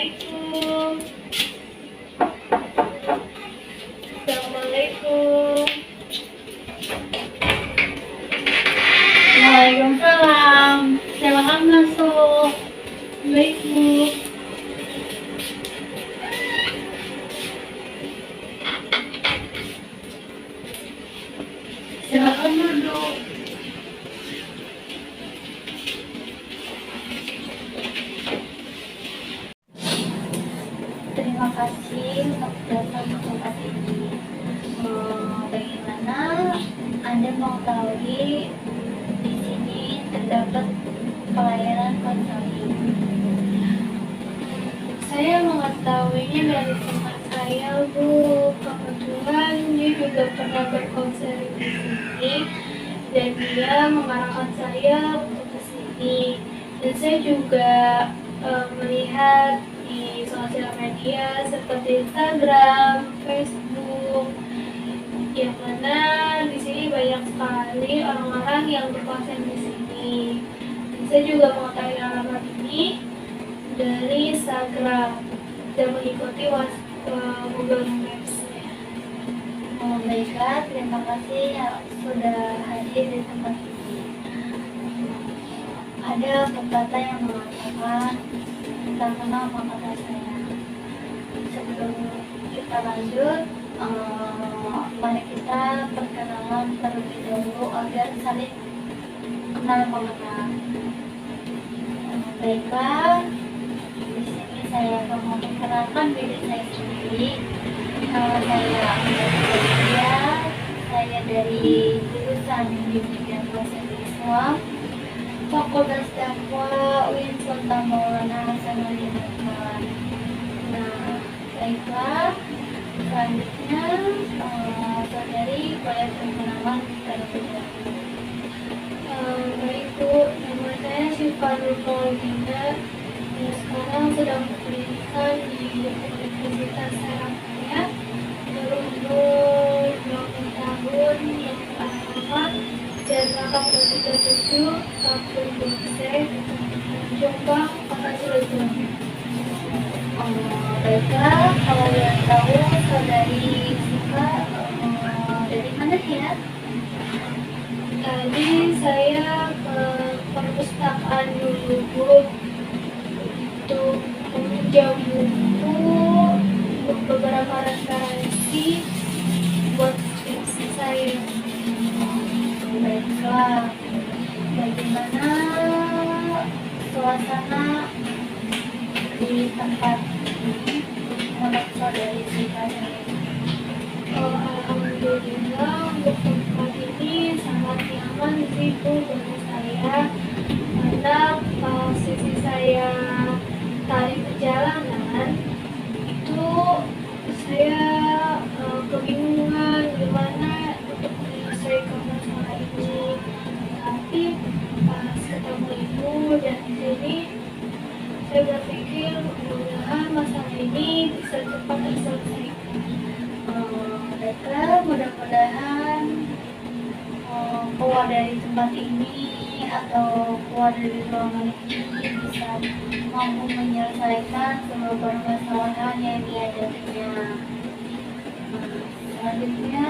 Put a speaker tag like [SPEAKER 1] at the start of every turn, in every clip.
[SPEAKER 1] Assalamualaikum. Assalamualaikum. Waalaikumsalam. Silakan masuk. Baik, Bu. Silakan duduk.
[SPEAKER 2] Terima kasih untuk datang ke tempat ini. Bagaimana Anda mengetahui di sini terdapat pelayanan konseling?
[SPEAKER 1] Saya mengetahuinya dari teman saya, Bu. Kebetulan dia juga pernah berkonseling di sini dan dia mengarahkan saya untuk ke sini. Dan saya juga melihat di sosial media seperti Instagram, Facebook, yang mana di sini banyak sekali orang-orang yang berkonseling di sini. Dan saya juga mengetahui alamat ini dari Instagram dan mengikuti Google Maps-nya.
[SPEAKER 2] Baiklah, terima kasih yang sudah hadir di tempat ini. Ada pepatah yang mengatakan, tak kenal maka tak sayang. Sebelum kita lanjut, mari kita perkenalan terlebih dahulu agar saling kenal mengenal. Baiklah, di sini saya akan memperkenalkan diri saya sendiri. Nama saya Amelia, saya dari jurusan Pendidikan Bahasa Islam, Fakultas Dakwah UIN Sultan Maulana Hasanuddin Unpad. Nah, baiklah, selanjutnya saudari boleh perkenalan terlebih dahulu.
[SPEAKER 1] Baik, Bu, nama saya Syifa Nurmaulina dan sekarang sedang berpendidikan di Universitas Sarjana berumur 20 tahun yang pertama dan akan bertujuh tahun dosen Jombang, Kota Cilegon.
[SPEAKER 2] Baiklah, kalau yang tahu saudari Syifa dari mana ya?
[SPEAKER 1] Tadi saya ke perpustakaan dulu, Bu, untuk meminjam buku untuk beberapa referensi buat skripsi saya.
[SPEAKER 2] Baiklah, bagaimana suasana di tempat ini menurut saudari Syifa sendiri?
[SPEAKER 1] Alhamdulillah untuk tempat ini sangat nyaman sih, Bu, bagi saya karena posisi saya tadi perjalanan itu saya kebingungan gimana untuk menyelesaikan masalah ini, tapi pas ketemu Ibu dan di sini saya berpikir mudah-mudahan masalah ini bisa cepat terselesaikan.
[SPEAKER 2] Baiklah, mudah-mudahan keluar dari tempat ini atau keluar dari ruangan ini bisa mampu menyelesaikan semua permasalahan yang dihadapinya. Selanjutnya,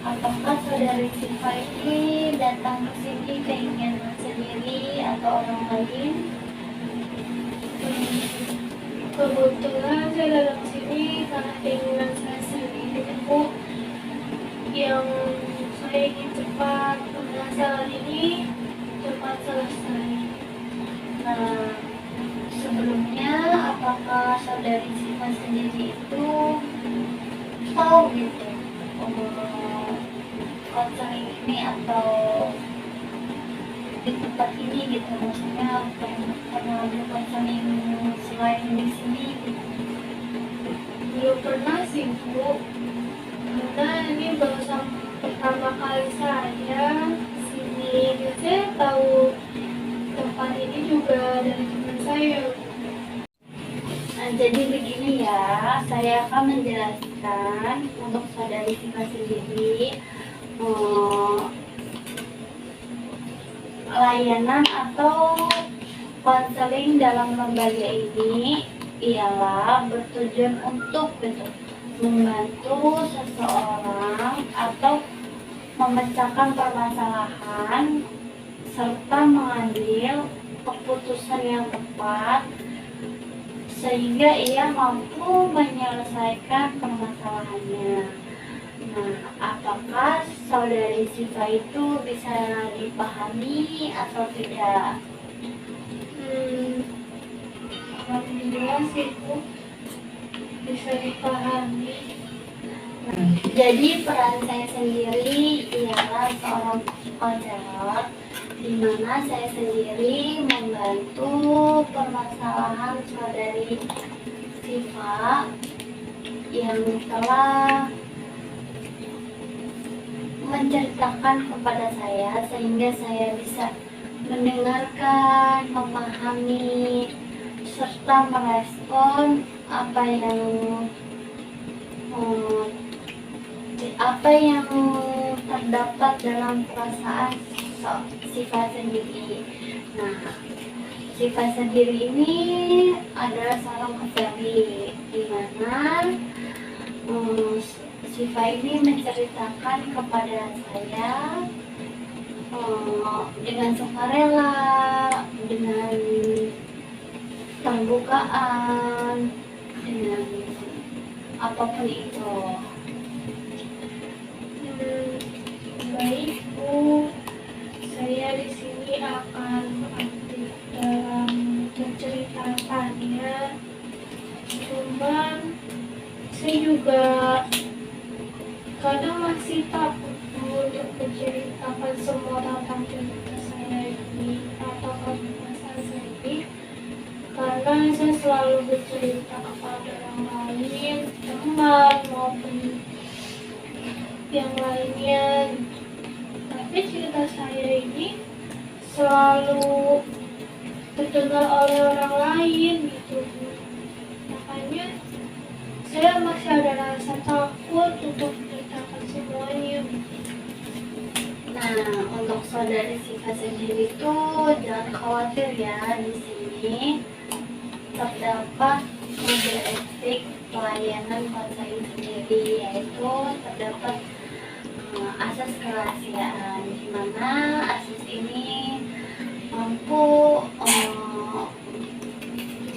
[SPEAKER 2] apakah saudari Syifa ini datang ke sini keinginan sendiri atau orang lain?
[SPEAKER 1] Kebetulan saya datang ke sini karena keinginan saya sendiri, Bu, yang saya ingin cepat masalah ini cepat selesai.
[SPEAKER 2] Nah, sebelumnya apakah saudari Syifa sendiri itu tahu gitu konseling ini atau di tempat ini gitu, maksudnya pernah ada konseling selain di sini gitu?
[SPEAKER 1] Belum pernah sih, Bu, karena ini baru pertama kali saya sini. Dan saya tahu tempat ini juga dari teman saya.
[SPEAKER 2] Nah, jadi begini ya, saya akan menjelaskan untuk saudari Syifa sendiri layanan atau konseling dalam lembaga ini ialah bertujuan untuk gitu, membantu seseorang atau memecahkan permasalahan serta mengambil keputusan yang tepat sehingga ia mampu menyelesaikan permasalahannya. Nah, apakah saudari Siva itu bisa dipahami atau tidak?
[SPEAKER 1] Alhamdulillah sih Bu, bisa dipahami.
[SPEAKER 2] Jadi peran saya sendiri ialah seorang konselor, di mana saya sendiri membantu permasalahan saudari Siva yang telah menceritakan kepada saya sehingga saya bisa mendengarkan, memahami, serta merespon apa yang terdapat dalam perasaan Siva sendiri. Nah, Siva sendiri ini adalah seorang konselor di mana Siva ini menceritakan kepada saya dengan sukarela, dengan pembukaan, dengan apapun itu.
[SPEAKER 1] Baik Bu, saya di sini akan aktif dalam menceritakannya. Cuman saya juga kadang masih takut untuk menceritakan semua tentang cerita saya ini atau masalah saya ini, karena saya selalu bercerita kepada orang lain, teman maupun yang lainnya. Tapi cerita saya ini selalu terdengar oleh orang lain gitu. Makanya saya masih ada rasa takut untuk menceritakan semuanya.
[SPEAKER 2] Nah, untuk saudari Siva sendiri itu jangan khawatir ya, di sini terdapat kode etik pelayanan konseling sendiri, yaitu terdapat asas kerahasiaan, di mana asas ini mampu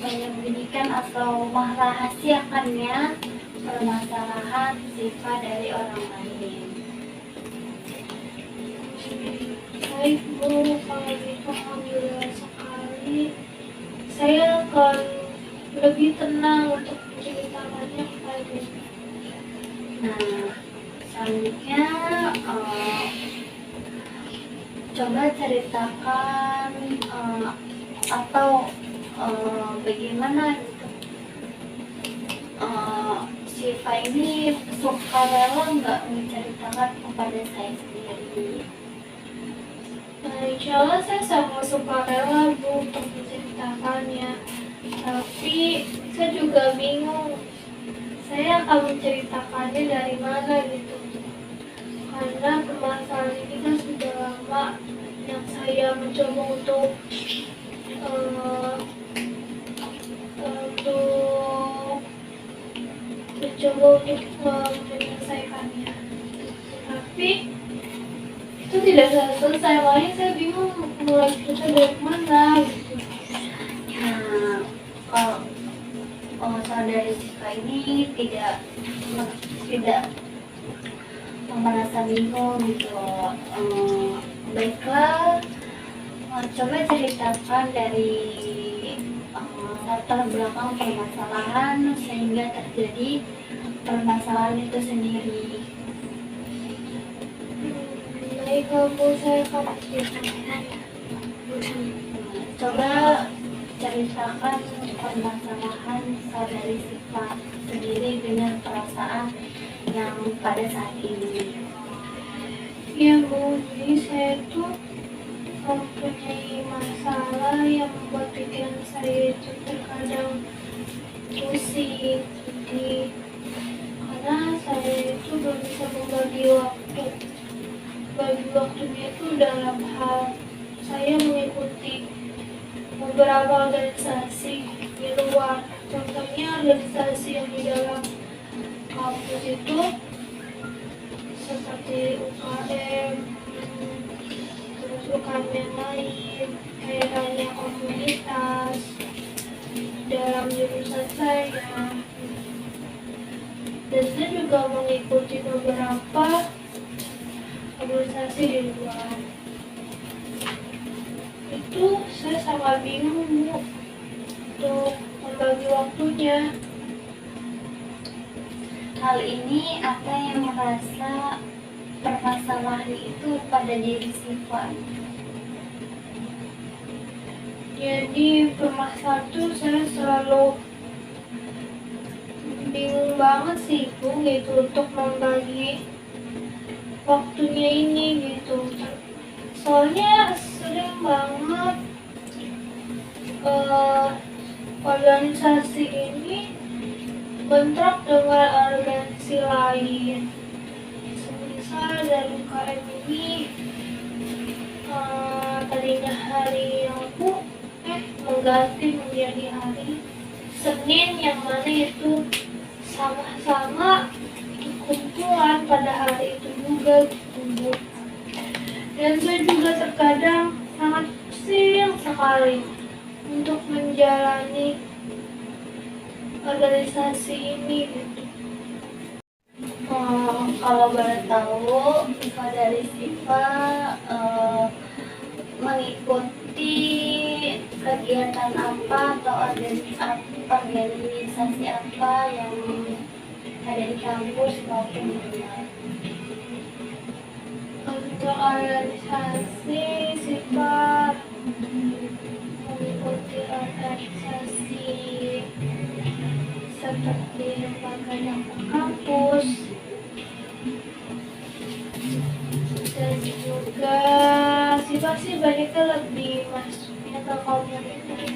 [SPEAKER 2] menyembunyikan atau merahasiakannya permasalahan Siva dari orang lain.
[SPEAKER 1] Baik Bu, kalau gitu alhamdulillah sekali. Saya akan lebih tenang untuk menceritakannya kepada Ibu.
[SPEAKER 2] Nah, selanjutnya coba ceritakan atau bagaimana gitu. Siva ini sukarela nggak menceritakan kepada saya sendiri?
[SPEAKER 1] Nah, insya Allah saya sangat sukarela Bu untuk menceritakannya. Tapi saya juga bingung, saya akan menceritakannya dari mana gitu. Karena permasalahan ini kan sudah lama yang saya mencoba untuk menyelesaikannya. Tapi itu tidak selesai, makanya saya bingung mulai cerita dari mana gitu.
[SPEAKER 2] Nah, kalau saudari Siva ini tidak merasa bingung gitu. Baiklah, coba ceritakan dari latar belakang permasalahan sehingga terjadi permasalahan itu sendiri.
[SPEAKER 1] Baik Bu, saya akan ceritakan.
[SPEAKER 2] Coba ceritakan permasalahan saudari Siva sendiri dengan perasaan yang pada saat ini.
[SPEAKER 1] Ya Bu, jadi saya tuh mempunyai masalah yang membuat pikiran saya itu terkadang pusing. Jadi karena saya itu belum bisa membagi waktu. Bagi waktunya itu dalam hal saya mengikuti beberapa organisasi di luar Contohnya organisasi yang di dalam kampus itu seperti UKM, terus UKM yang lain, kayak hanya komunitas dalam jurusan saya. Dan saya juga mengikuti beberapa organisasi di luar. Itu saya sangat bingung, Bu, untuk membagi waktunya.
[SPEAKER 2] Hal ini apa yang merasa permasalahan itu pada diri Siva?
[SPEAKER 1] Jadi permasalahan itu saya selalu bingung banget sih, Bu, gitu, untuk membagi waktunya ini gitu. Soalnya sering banget organisasi ini kontrak dengan organisasi lain. Semisal dari UKM ini tadinya hari Rabu mengganti menjadi hari Senin, yang mana itu sama-sama kumpulan pada hari itu juga gitu. Dan saya juga terkadang sangat pusing sekali untuk menjalani organisasi ini gitu.
[SPEAKER 2] Kalau boleh tahu, dari Siva mengikuti kegiatan apa atau organisasi apa yang ada di kampus maupun di luar?
[SPEAKER 1] Untuk organisasi, Siva mengikuti organisasi seperti lembaga yang kampus, dan juga Siva sih banyaknya lebih masuknya ke komunitas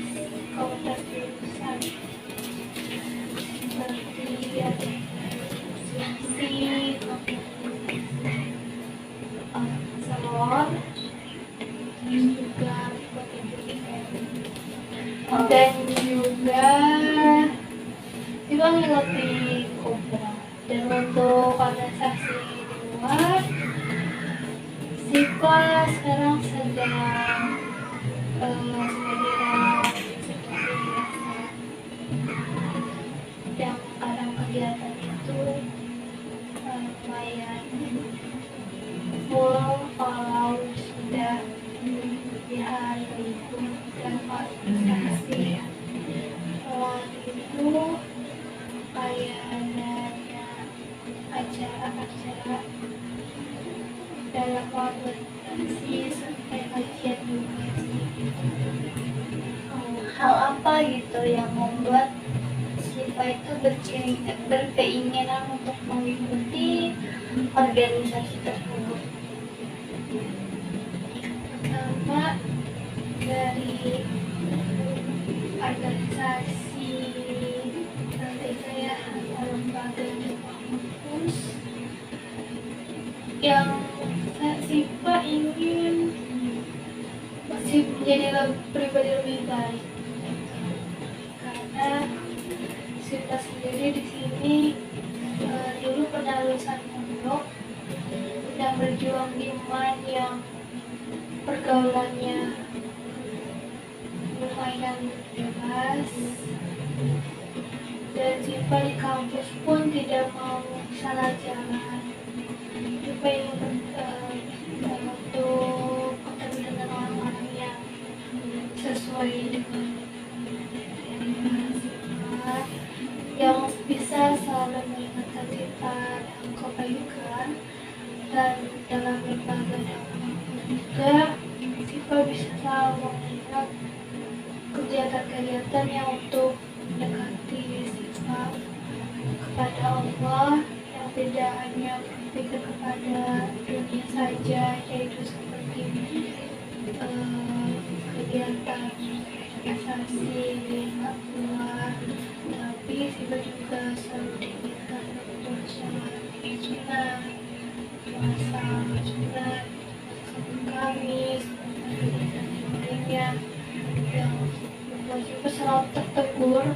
[SPEAKER 1] jurusan seperti asosiasi, salon, terus juga dan juga Siva mengikuti Kobra. Dan untuk organisasi di luar, Siva sekarang sedang yang kadang kegiatan itu lumayan full kalau sudah di hari libur dan organisasi. Selain itu kayak adanya acara-acara dalam organisasi sampai kajian juga sih.
[SPEAKER 2] Hal apa gitu yang membuat Siva itu berkeinginan untuk mengikuti organisasi tersebut?
[SPEAKER 1] Pertama, dari organisasi nanti saya lembaga di kampus yang Siva ingin masih menjadi pribadi lebih baik, karena Siva sendiri di sini dulu pernah lulusan pondok dan berjuang di UMAN yang pergaulannya lumayan bebas, dan Siva di kampus pun tidak mau salah jalan. Siva ingin untuk ketemu dengan orang-orang yang sesuai dengan Siva, yang bisa selalu mengingatkan kita dalam kebaikan, dan dalam berbagai dakwah juga Siva bisa selalu mengingat kegiatan-kegiatan yang untuk mendekati Siva kepada Allah, yang tidak hanya berpikir kepada dunia saja, yaitu seperti kegiatan asasi di luar, tapi Siva juga selalu diingatkan untuk sholat sunat, puasa sunat, Kamis, dan lainnya, yang membuat Siva selalu tertegur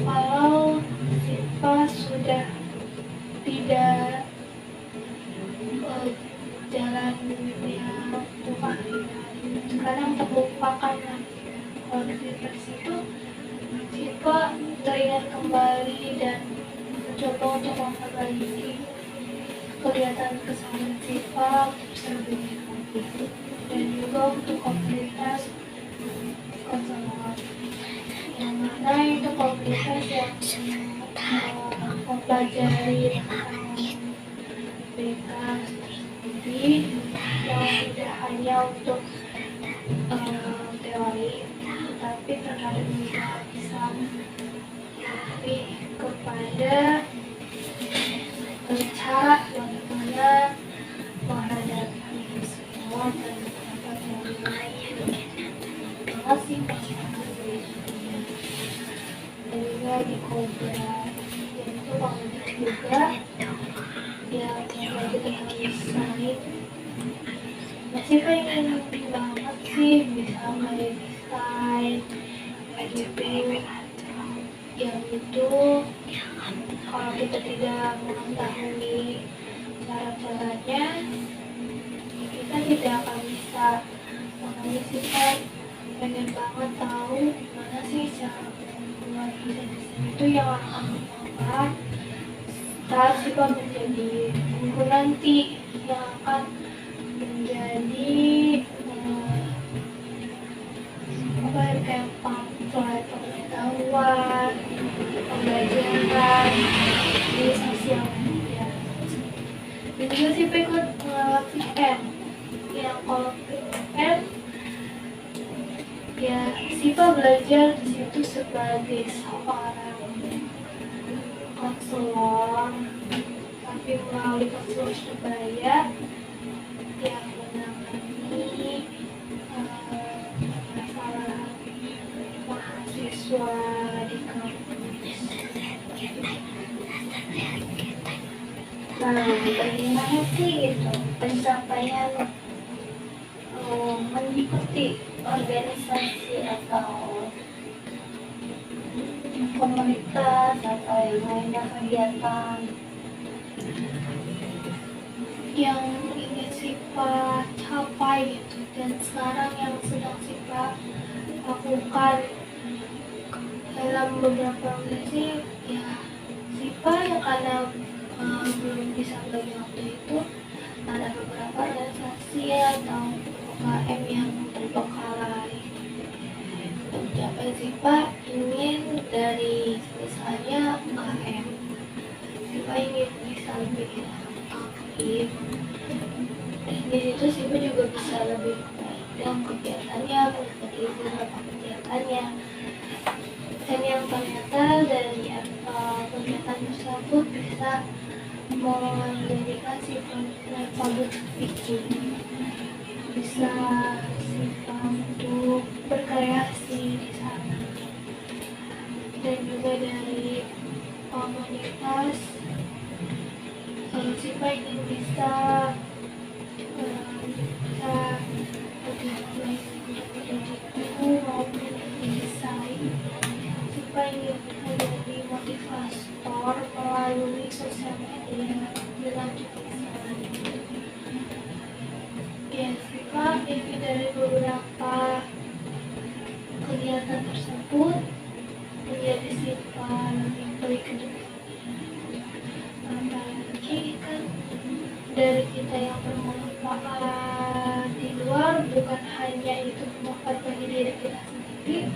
[SPEAKER 1] Kalau sifat sudah tidak jalan yang Tuhan, sekarang terlupakan lagi. Kalau di versi itu sifat teringat kembali dan mencoba untuk memperbaiki kelihatan kesalahan sifat terlebih lagi, dan juga untuk komunitas konselor yang mana itu komunitas yang mempelajari bebas tersendiri, yang tidak hanya untuk teori, tetapi terkadang juga bisa lebih kepada cara bagaimana menghadapi semua dan pendapat yang lain. Masih dan juga di Kobra, yaitu komunitas juga yang belajar tentang desain. Masih pengen banget sih bisa kayak desain kayak gitu, yang itu kalau kita tidak mengetahui cara-caranya, kita tidak akan bisa mengenali sifat. Pengen banget tahu gimana sih cara membuat desain itu yang akan membuat saat sifat menjadi guru nanti, yang akan menjadi kayak pamflet pengetahuan, pembelajaran di sosial media. Dan juga sih ikut VM, yang kalau VM ya Siva belajar di situ sebagai seorang konselor, tapi melalui konselor Surabaya yang menangani masalah mahasiswa di kampus.
[SPEAKER 2] Nah, bagaimana sih itu pencapaian mengikuti organisasi atau komunitas atau yang lainnya kegiatan
[SPEAKER 1] yang ingin Siva capai gitu, dan sekarang yang sedang Siva lakukan dalam beberapa organisasi, ya Siva ya karena belum bisa bagi waktu itu, ada beberapa organisasi atau UKM yang terbengkalai. Mencapai Siva ingin dari misalnya UKM, Siva ingin bisa lebih aktif, dan di situ Siva juga bisa lebih dalam kegiatannya, mengikuti beberapa kegiatannya, dan yang ternyata dari kegiatan tersebut bisa menjadikan Siva public speaking, bisa Siva untuk berkreasi di sana, dan juga dari komunitas Siva ingin bisa lebih baik itu maupun desain. Siva ingin menjadi motivator melalui sosial media dengan desain. Ya, Siva ingin dari beberapa kegiatan tersebut menjadi Siva lebih baik ke depan. Apalagi kan dari kita yang bermanfaat di luar, bukan hanya itu bermanfaat bagi diri kita sendiri,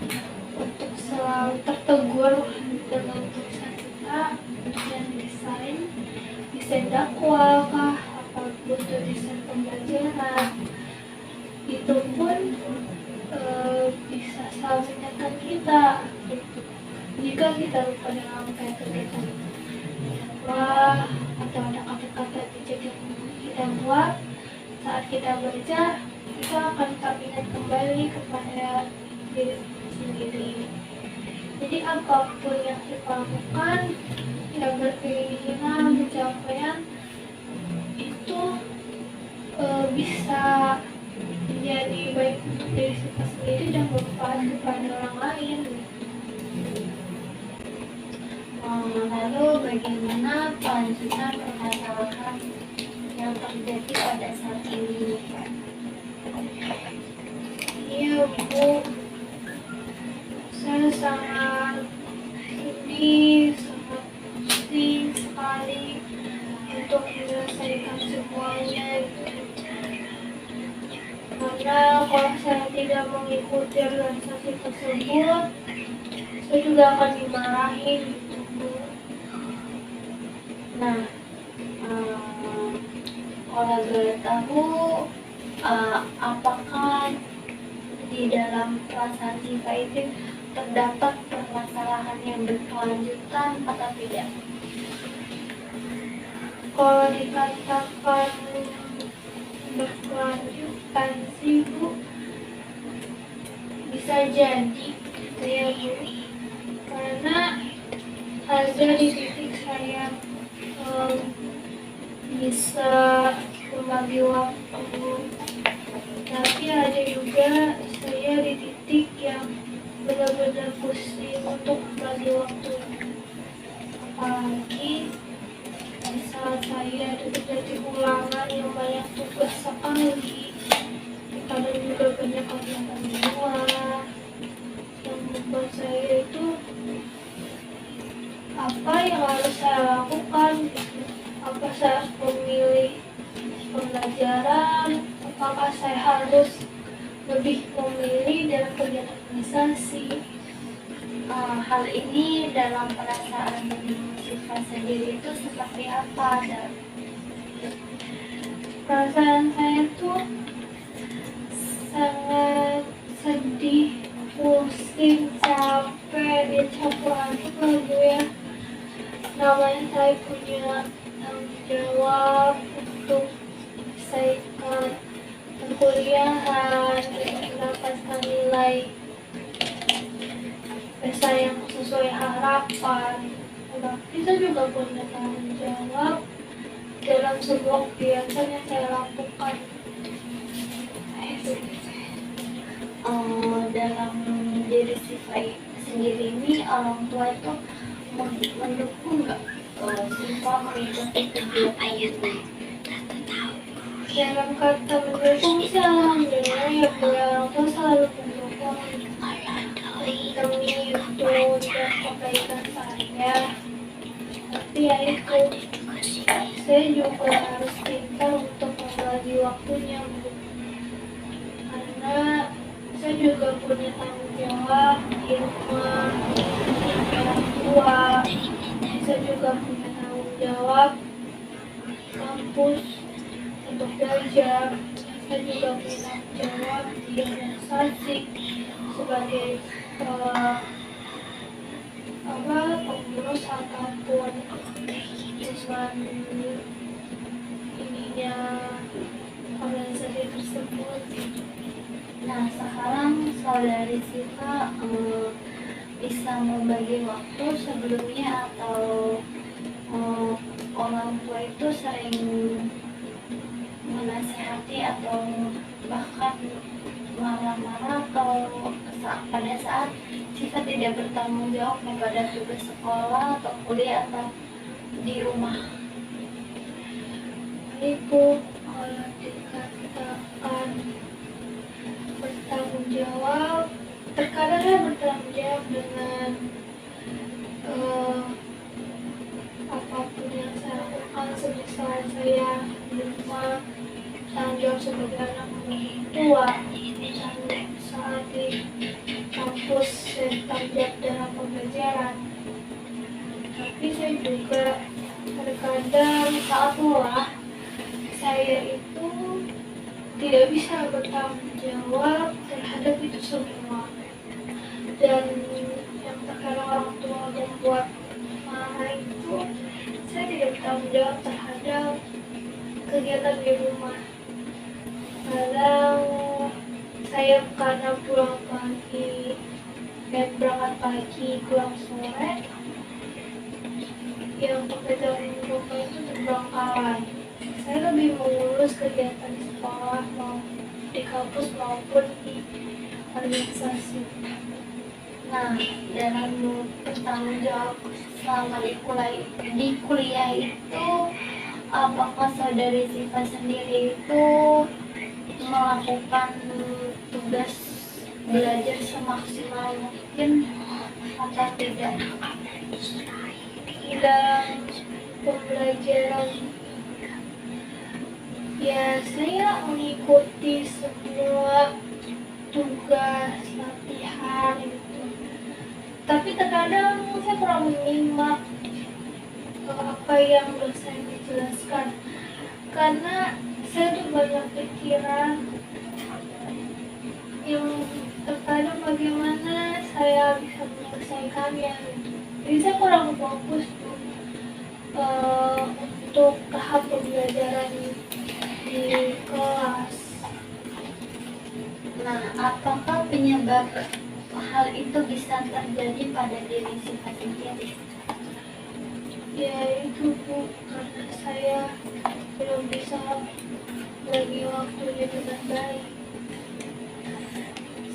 [SPEAKER 1] untuk selalu tertegur dengan tulisan kita, desain desain dakwah kah, apapun itu desain pembelajaran, itu pun bisa selalu mengingatkan kita jika kita lupa dalam kayak kegiatan dakwah atau ada kata-kata bijak yang kita buat saat kita baca, kita akan teringat kembali kepada diri sendiri. Jadi apapun yang kita lakukan, yang berkeinginan pencapaian itu bisa menjadi baik untuk diri kita sendiri dan bermanfaat kepada orang lain.
[SPEAKER 2] bagaimana kelanjutan permasalahan yang terjadi pada saat ini?
[SPEAKER 1] Iya Bu, saya sangat sedih sekali untuk menyelesaikan semuanya karena kalau saya tidak mengikuti organisasi tersebut, saya juga akan dimarahin gitu Bu.
[SPEAKER 2] Nah, kalau boleh tahu, apakah di dalam perasaan Siva itu terdapat permasalahan yang berkelanjutan atau tidak?
[SPEAKER 1] Kalau dikatakan berkelanjutan sih Bu, bisa jadi ya Bu, karena ada di titik saya bisa membagi waktu, tapi ada juga saya di titik yang benar-benar pusing untuk membagi waktu, apalagi di saat saya terjadi ulangan yang banyak tugas sekali, kadang juga banyak kegiatan di luar yang membuat saya itu apa yang harus saya lakukan, apa saya harus memilih pembelajaran, apakah saya harus lebih memilih dalam kegiatan organisasi.
[SPEAKER 2] Hal ini dalam perasaan Siva sendiri itu seperti apa? Dan
[SPEAKER 1] Perasaan saya tuh sangat sedih, pusing, capek, dicampur aduk lah Bu ya. Namanya saya punya tanggung jawab untuk menyelesaikan perkuliahan dan mendapatkan nilai PESA yang sesuai harapan. Tapi saya juga punya tanggung jawab dalam sebuah kegiatan yang saya lakukan.
[SPEAKER 2] dalam diri Siva sendiri ini, orang tua itu mendukung nggak Siva mengikuti kegiatan ini?
[SPEAKER 1] Dalam kata mendukung sih alhamdulillah ya Bu, orang tua selalu mendukung demi itu dan kebaikan saya. Tapi ya itu, saya juga harus pintar untuk membagi waktunya Bu, karena saya juga punya tanggung jawab di rumah orang tua. Saya juga punya tanggung jawab di kampus untuk belajar. Saya juga punya tanggung jawab di organisasi sebagai pengurus ataupun cuman ininya organisasi tersebut.
[SPEAKER 2] Nah, sekarang saudari Siva bisa membagi waktu sebelumnya, atau orang tua itu sering menasihati atau bahkan marah-marah pada saat Siva tidak bertanggung jawab kepada tugas sekolah atau kuliah atau di rumah?
[SPEAKER 1] Ibu, kalau dikatakan bertanggung jawab, terkadang saya bertanggung jawab dengan apapun yang saya lakukan. Semisal saya di rumah tanggung jawab sebagai anak tua, dan saat di kampus saya tanggung jawab dalam pembelajaran. Tapi saya juga terkadang saat lelah, saya itu tidak bisa bertanggung jawab terhadap itu semua, dan yang terkadang orang tua membuat marah itu, saya tidak bertanggung jawab terhadap kegiatan di rumah. Kadang saya karena pulang pagi dan berangkat pagi pulang sore, yang pekerjaan di rumah itu terbengkalai. Saya lebih mengurus kegiatan di sekolah, mau di kampus maupun di organisasi.
[SPEAKER 2] Nah, dalam bertanggung jawab selama di kuliah itu, apakah saudari Siva sendiri itu melakukan tugas belajar semaksimal mungkin atau tidak?
[SPEAKER 1] Dalam pembelajaran ya saya mengikuti semua tugas latihan gitu, tapi terkadang saya kurang menyimak apa yang dosen dijelaskan karena saya tuh banyak pikiran yang terkadang bagaimana saya bisa menyelesaikannya gitu. Jadi saya kurang fokus tuh untuk tahap pembelajaran di kelas.
[SPEAKER 2] Nah, apakah penyebab hal itu bisa terjadi pada diri Siva sendiri?
[SPEAKER 1] Ya itu Bu, karena saya belum bisa bagi waktunya dengan baik.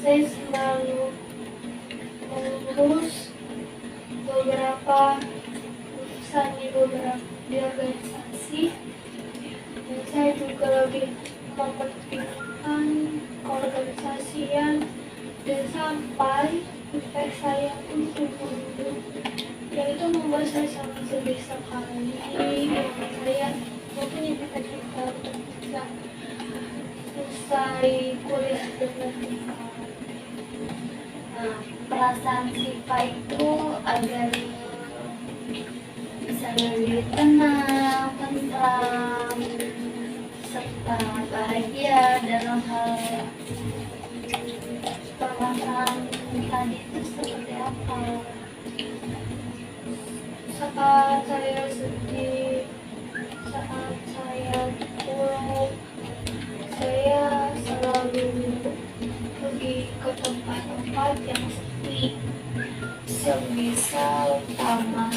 [SPEAKER 1] Saya selalu mengurus beberapa urusan di organisasi, dan saya juga lebih mementingkan keorganisasian dan sampai IPK saya pun turun, dan itu membuat saya sangat sedih sekali. Saya mempunyai cita-cita untuk bisa selesai kuliah dengan baik.
[SPEAKER 2] Nah, perasaan Siva itu agar bisa lebih tenang, tentram, serta bahagia dalam hal permasalahan tadi itu seperti apa?
[SPEAKER 1] Saat saya sedih, saat saya kurung, saya selalu pergi ke tempat-tempat yang sepi, semisal taman,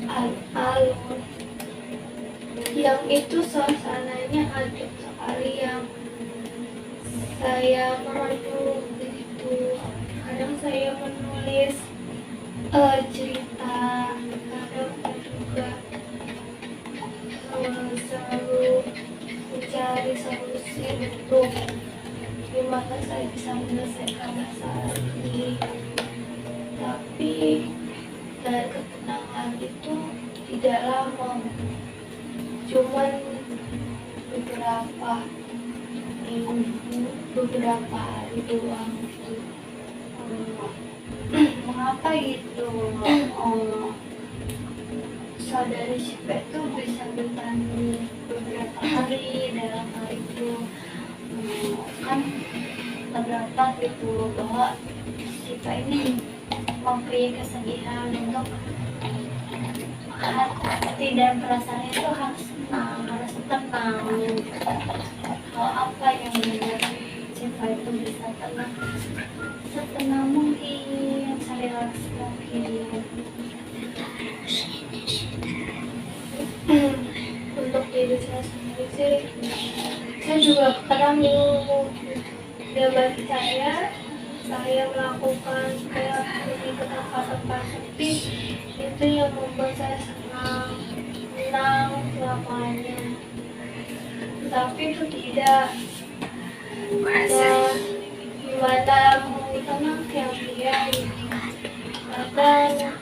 [SPEAKER 1] alun-alun, yang itu suasananya adem sekali, yang saya merenung begitu. Kadang saya menulis cerita, kadang saya juga selalu mencari solusi untuk gimana saya bisa menyelesaikan masalah ini. Tapi dari ketenangan itu tidak lama, cuman beberapa minggu, beberapa hari doang gitu.
[SPEAKER 2] Mengapa gitu? Saudari Siva itu bisa bertahan beberapa hari dalam hal itu, kan terdapat gitu bahwa Siva ini mempunyai kesedihan untuk hati dan perasaan itu harus senang, harus tenang. Hal apa yang membuat Siva itu bisa tenang? Setenang mungkin, serelaks mungkin.
[SPEAKER 1] Untuk diri saya sendiri sih, saya juga kadang pribadi saya melakukan kayak pergi ke tempat-tempat sepi, itu yang membuat saya senang selamanya. Tapi itu tidak, dan gimana mau tenang yang dia gitu. Kadang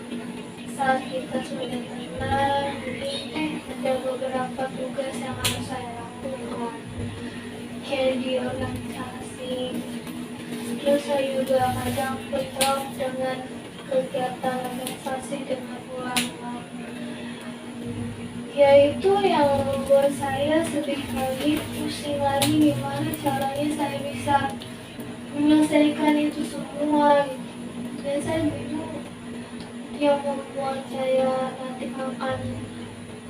[SPEAKER 1] saat kita sudah tenang, ada beberapa tugas yang harus saya lakukan, kayak di organisasi. Terus saya juga kadang bentrok dengan kegiatan organisasi dengan ulama. Ya itu yang membuat saya sedih lagi, pusing lagi gimana caranya saya bisa menyelesaikan itu semua gitu. Dan saya bingung yang membuat saya nanti akan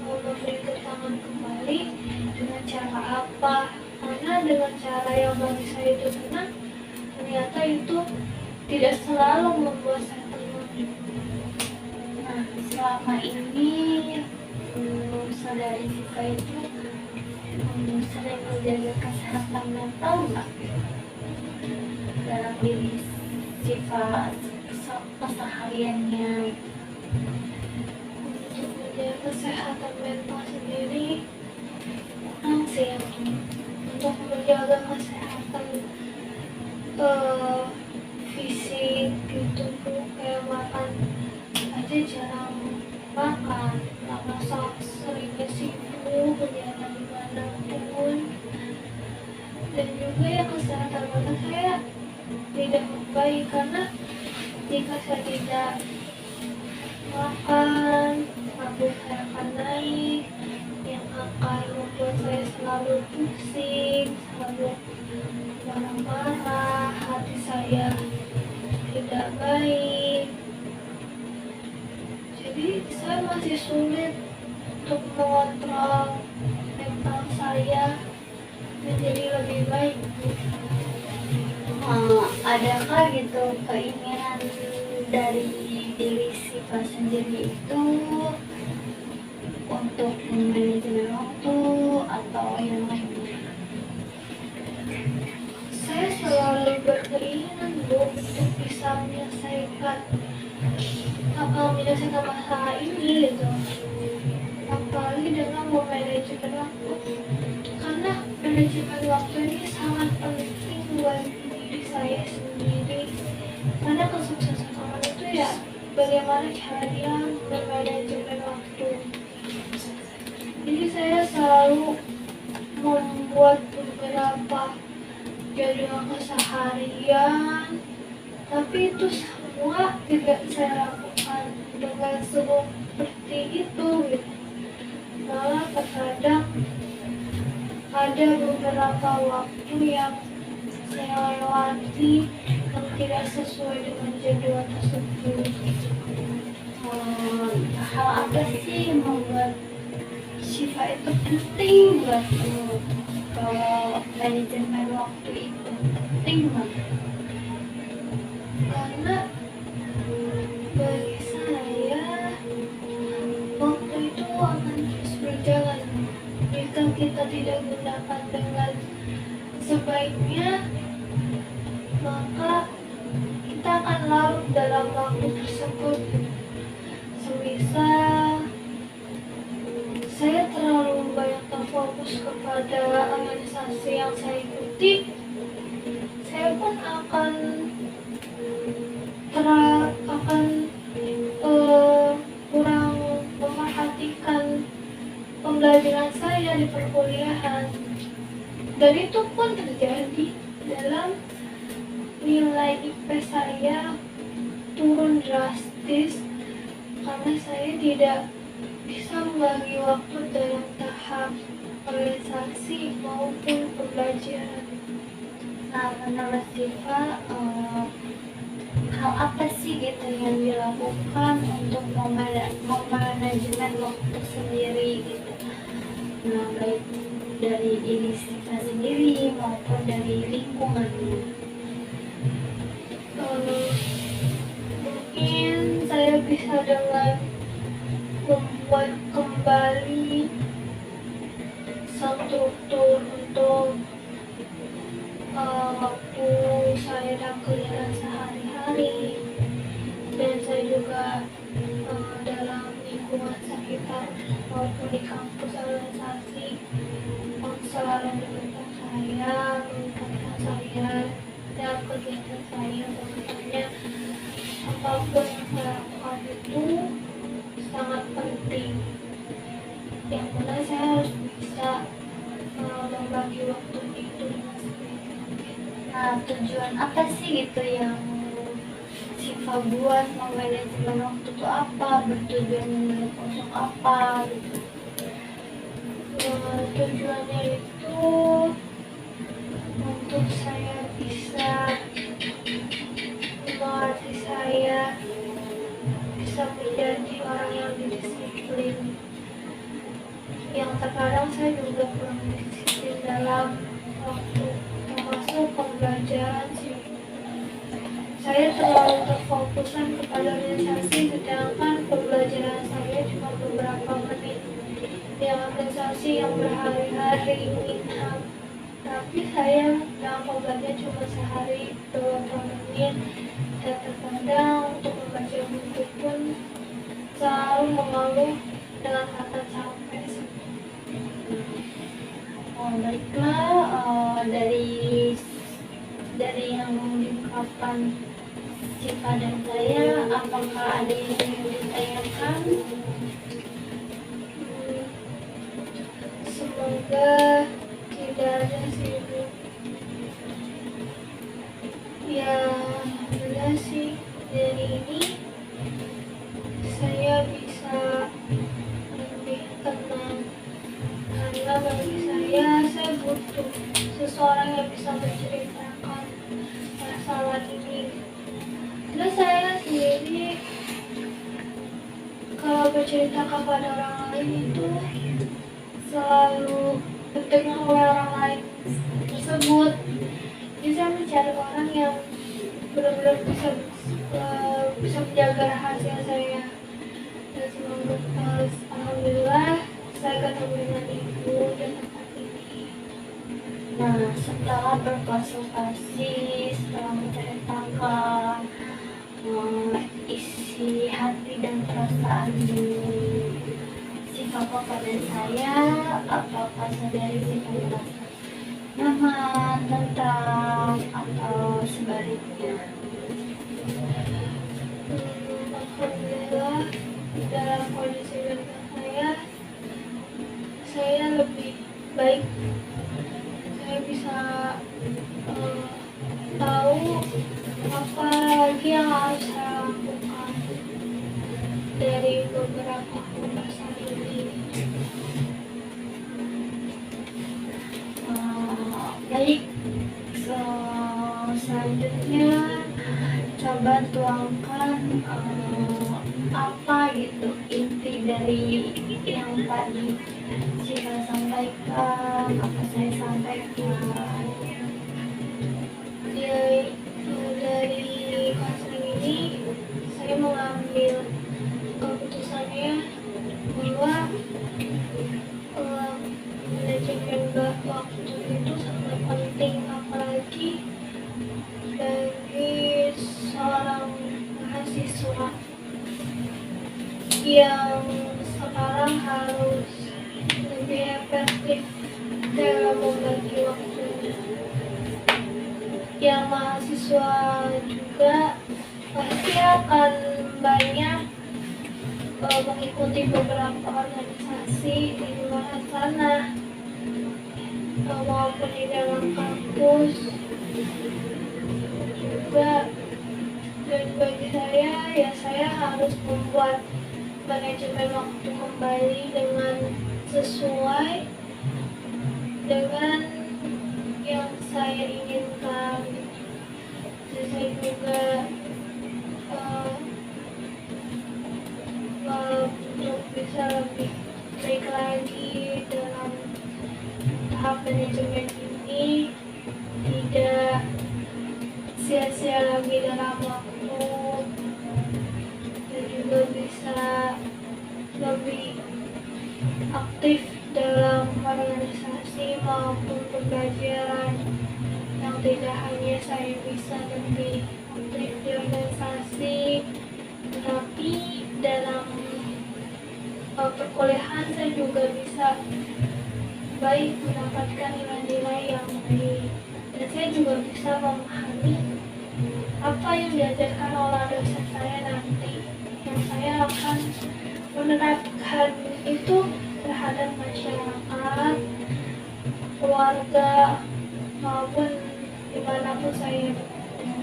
[SPEAKER 1] memberi ketangan kembali dengan cara apa, karena dengan cara yang bagi saya itu tenang, ternyata itu tidak selalu membuat saya tenang.
[SPEAKER 2] Nah, selama ini saudari Siva itu sering menjaga kesehatan mental nggak dalam diri Siva kesehariannya?
[SPEAKER 1] namanya kesehatan mental sendiri kurang sih untuk menjaga kesehatan fisik gitu tuh, kayak makan aja jarang makan karena seringnya sibuk kegiatan dimanapun, dan juga ya kesehatan mata saya tidak baik karena jika saya tidak makan, mabuk saya akan naik yang akan membuat saya selalu pusing, selalu marah-marah, hati saya tidak baik. Jadi saya masih sulit untuk mengontrol mental saya menjadi lebih baik.
[SPEAKER 2] Adakah gitu keinginan dari diri Siva sendiri itu untuk manajemen waktu atau yang lainnya?
[SPEAKER 1] Saya selalu berkeinginan untuk bisa menyelesaikan masalah ini gitu, apalagi dengan memanajemen waktu, karena manajemen waktu ini sangat penting buat diri saya sendiri, karena kesuksesan orang itu ya bagaimana cara dia memanajemen waktu. Jadi saya selalu membuat beberapa jadwal keseharian, tapi itu semua tidak saya lakukan dengan seperti itu gitu. Malah terkadang ada beberapa waktu yang saya lewati yang tidak sesuai dengan jadwal tersebut.
[SPEAKER 2] Hal apa sih yang membuat Siva itu penting buat kalau manajemen waktu itu penting banget?
[SPEAKER 1] Karena bagi saya waktu itu akan terus berjalan. Jika kita tidak gunakan dengan sebaiknya, maka kita akan larut dalam waktu tersebut. Semisal saya terlalu banyak terfokus kepada organisasi yang saya ikuti, saya pun akan kurang memperhatikan pembelajaran saya di perkuliahan, dan itu pun terjadi dalam nilai IP saya turun drastis karena saya tidak bisa membagi waktu dalam tahap organisasi maupun pembelajaran.
[SPEAKER 2] Nah, menurut Siva, hal apa sih gitu yang dilakukan untuk memanajemen waktu sendiri gitu? Nah, baik dari diri Siva sendiri maupun dari lingkungannya.
[SPEAKER 1] Mungkin saya bisa dengan membuat kembali struktur untuk waktu saya dan kegiatan sehari-hari, dan saya juga dalam lingkungan sekitar maupun di kampus organisasi selalu mendukung saya, mengingatkan saya dalam kegiatan saya, bahwasanya apapun yang saya lakukan itu sangat penting, yang mana saya harus bisa membagi waktu itu dengan sebaik.
[SPEAKER 2] Nah, tujuan apa sih gitu yang Siva buat memanajemen waktu itu apa? Bertujuan untuk apa gitu?
[SPEAKER 1] Tujuannya itu untuk saya bisa melatih saya bisa menjadi orang yang disiplin, yang terkadang saya juga kurang disiplin dalam waktu, termasuk pembelajaran sih. Saya terlalu terfokusan kepada organisasi, sedangkan pembelajaran saya cuma beberapa menit. Yang organisasi yang berhari-hari ingat, tapi saya dalam pembelajaran cuma sehari beberapa menit, dan terkadang untuk membaca buku pun selalu mengeluh dengan kata capek.
[SPEAKER 2] Baiklah, dari yang diungkapkan Siva dan saya, apakah ada yang ingin ditanyakan?
[SPEAKER 1] Semoga tidak ada sih Bu. Ya, alhamdulillah sih dari ini saya bisa lebih tenang karena bagi saya butuh seseorang yang bisa menceritakan masalah ini. Karena saya sendiri kalau bercerita kepada orang lain itu selalu terdengar oleh orang lain tersebut. Jadi saya mencari orang yang benar-benar bisa menjaga rahasia saya. Dan semoga alhamdulillah saya ketemu dengan ibu dan tempat ini.
[SPEAKER 2] Nah, setelah berkonsultasi, setelah menceritakan isi hati dan perasaan Siva kepada saya, apakah saudari Siva merasa nyaman, tentram, atau sebaliknya?
[SPEAKER 1] Alhamdulillah dalam kondisi mental saya lebih baik. Saya bisa tahu apa lagi yang harus saya lakukan dari beberapa pembahasan ini.
[SPEAKER 2] Baik, selanjutnya coba tuangkan apa gitu inti dari yang tadi Siva sampaikan, apa saya sampaikan.
[SPEAKER 1] Ya, dari konseling ini saya mengambil keputusannya bahwa manajemen waktu itu sangat penting, apalagi bagi seorang mahasiswa yang sekarang harus lebih efektif dalam membagi waktu. Yang mahasiswa juga pasti akan banyak mengikuti beberapa organisasi di luar sana maupun di dalam kampus juga. Dan bagi saya, ya saya harus membuat manajemen waktu kembali dengan sesuai dengan yang saya inginkan. Dan saya juga untuk bisa lebih baik lagi dalam tahap manajemen ini, tidak sia-sia lagi dalam waktu, dan juga bisa lebih aktif dalam organisasi maupun pembelajaran, yang tidak hanya saya bisa lebih aktif di organisasi, tetapi dalam perkuliahan saya juga bisa baik mendapatkan nilai-nilai yang baik, dan saya juga bisa memahami apa yang diajarkan oleh dosen saya nanti, yang saya akan menerapkan itu terhadap masyarakat, keluarga, maupun dimanapun saya berada.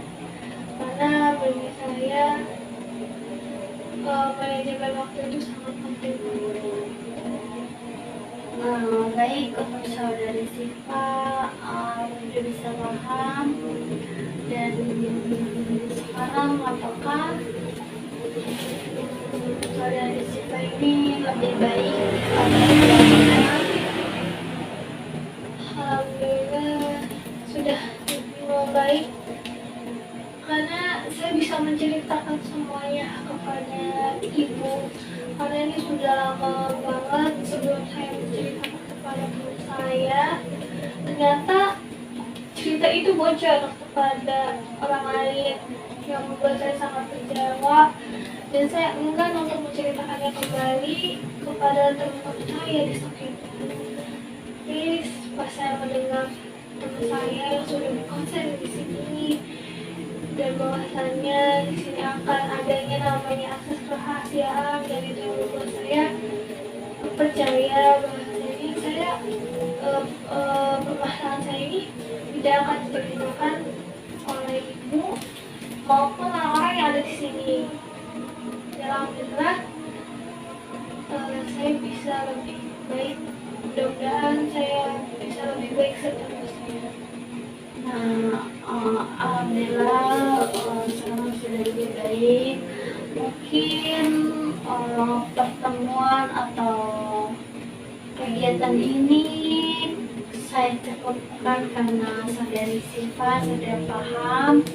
[SPEAKER 1] Karena bagi saya manajemen waktu itu sangat penting.
[SPEAKER 2] Baik, untuk saudari Siva sudah bisa paham. Dan sekarang apakah saudari Siva ini lebih baik atau bagaimana?
[SPEAKER 1] Alhamdulillah sudah membaik, karena saya bisa menceritakan semuanya kepada ibu. Karena ini sudah lama banget sebelum saya menceritakan kepada ibu saya, ternyata cerita itu bocor kepada orang lain, yang membuat saya sangat kecewa Dan saya enggan untuk menceritakannya kembali kepada teman-teman saya di Saking. Tapi pas saya mendengar teman saya yang sudah berkonser di sini dan bahwasannya di sini akan adanya namanya akses kerahasiaan, dan itu yang membuat saya percaya bahwasanya saya permasalahan saya ini tidak akan dipertimbangkan oleh ibu maupun orang-orang yang ada di sini. Alhamdulillah saya bisa lebih baik, mudah-mudahan saya bisa lebih baik seterusnya.
[SPEAKER 2] Nah, alhamdulillah sekarang sudah lebih baik. Mungkin pertemuan atau kegiatan ini saya cukupkan karena saudari Siva sudah paham,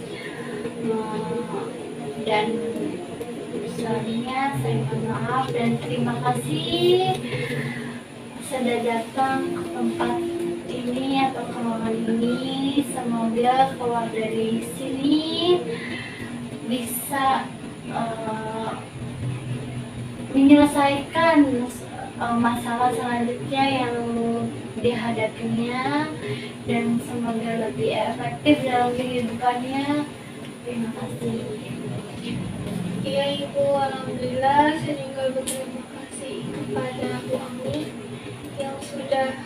[SPEAKER 2] dan selanjutnya saya mohon maaf dan terima kasih sudah datang ke tempat ini atau ke ruangan ini. Semoga keluar dari sini bisa menyelesaikan masalah selanjutnya yang dihadapinya, dan semoga lebih efektif dalam kehidupannya. Terima kasih.
[SPEAKER 1] Iya Ibu, alhamdulillah saya juga berterima kasih kepada Bu Ami yang sudah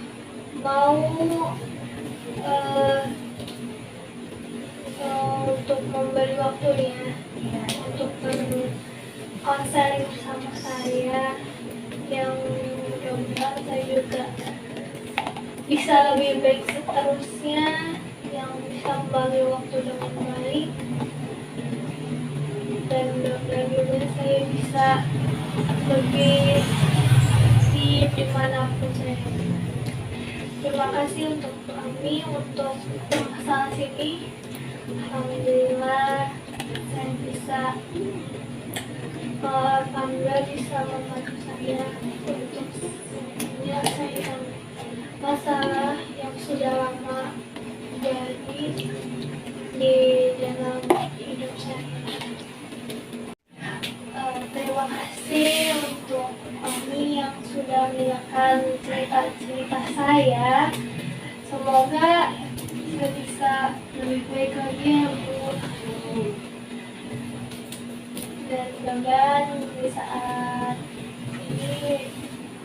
[SPEAKER 1] mau untuk memberi waktunya untuk berkonseling bersama saya, yang mudah-mudahan saya juga bisa lebih baik seterusnya, yang bisa membagi waktu dengan baik, dan mudah-mudahan juga saya bisa lebih di dimanapun saya. Terima kasih untuk kami untuk masalah sini. Alhamdulillah saya bisa membantu saya untuk menyelesaikan masalah yang sudah lama jadi di dalam hidup saya. Terima kasih untuk kami yang sudah mendengarkan cerita-cerita saya. Semoga saya bisa lebih baik lagi ya Bu. Dan mudah-mudahan di saat ini,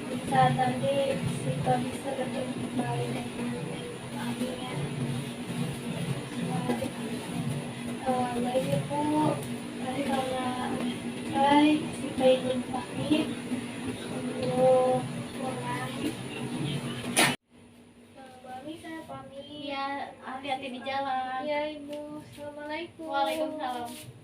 [SPEAKER 1] di saat nanti kita bisa bertemu kembali dengan kami ya. Baik ya Bu, tadi karena baik, kita ingin pamit untuk mulai. Bami saya pamit.
[SPEAKER 2] Ya, hati-hati di jalan.
[SPEAKER 1] Ya Ibu, Assalamualaikum.
[SPEAKER 2] Waalaikumsalam.